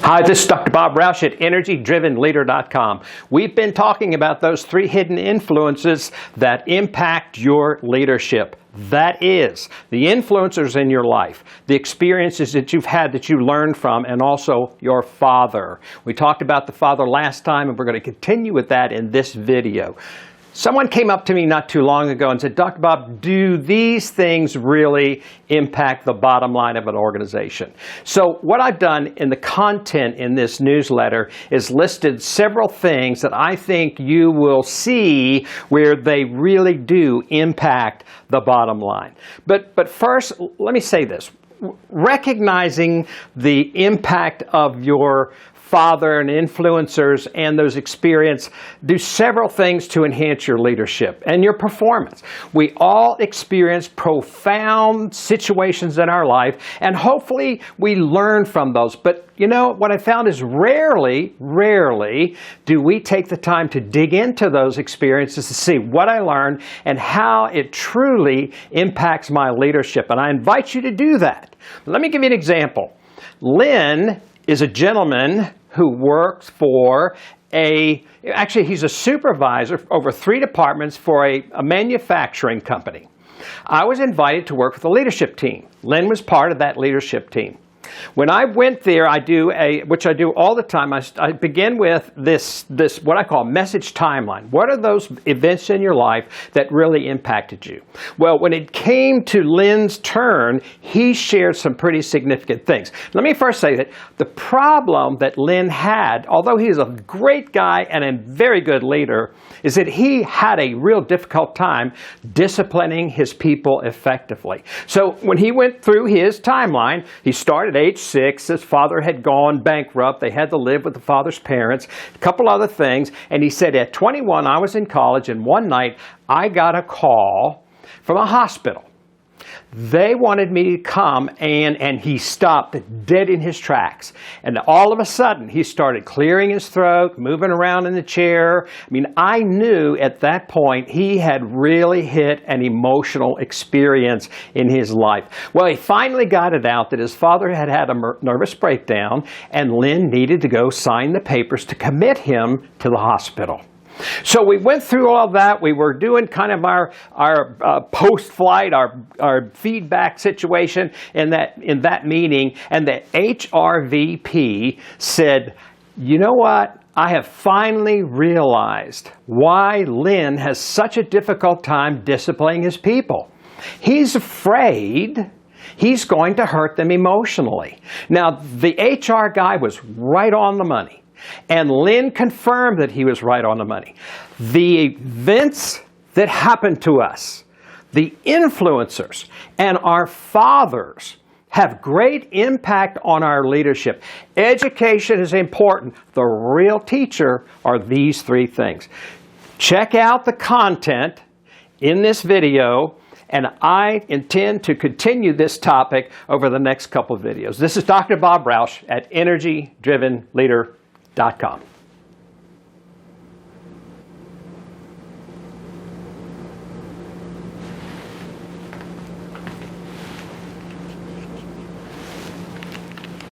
Hi, this is Dr. Bob Rausch at EnergyDrivenLeader.com. We've been talking about those 3 hidden influences that impact your leadership. That is, the influencers in your life, the experiences that you've had that you learned from, and also your father. We talked about the father last time, and we're going to continue with that in this video. Someone came up to me not too long ago and said, Dr. Bob, do these things really impact the bottom line of an organization? So what I've done in the content in this newsletter is listed several things that I think you will see where they really do impact the bottom line. But first, let me say this. Recognizing the impact of your father and influencers and those experiences do several things to enhance your leadership and your performance. We all experience profound situations in our life, and hopefully we learn from those. But you know, what I found is rarely do we take the time to dig into those experiences to see what I learned and how it truly impacts my leadership. And I invite you to do that. Let me give you an example. Lynn is a gentleman who works for actually he's a supervisor over 3 departments for a manufacturing company. I was invited to work with the leadership team. Lynn was part of that leadership team. When I went there, which I do all the time, I begin with this what I call message timeline. What are those events in your life that really impacted you? Well, when it came to Lynn's turn, he shared some pretty significant things. Let me first say that the problem that Lynn had, although he's a great guy and a very good leader, is that he had a real difficult time disciplining his people effectively. So when he went through his timeline, he started at age 6. His father had gone bankrupt. They had to live with the father's parents, a couple other things. And he said, at 21, I was in college, and one night I got a call from a hospital. They wanted me to come, and he stopped dead in his tracks. And all of a sudden, he started clearing his throat, moving around in the chair. I mean, I knew at that point he had really hit an emotional experience in his life. Well, he finally got it out that his father had had a nervous breakdown, and Lynn needed to go sign the papers to commit him to the hospital. So we went through all that. We were doing kind of our post-flight, our feedback situation in that meeting, and the HRVP said, you know what? I have finally realized why Lynn has such a difficult time disciplining his people. He's afraid he's going to hurt them emotionally. Now, the HR guy was right on the money. And Lynn confirmed that he was right on the money. The events that happened to us, the influencers, and our fathers have great impact on our leadership. Education is important. The real teacher are these 3 things. Check out the content in this video, and I intend to continue this topic over the next couple of videos. This is Dr. Bob Rausch at EnergyDrivenLeader.com.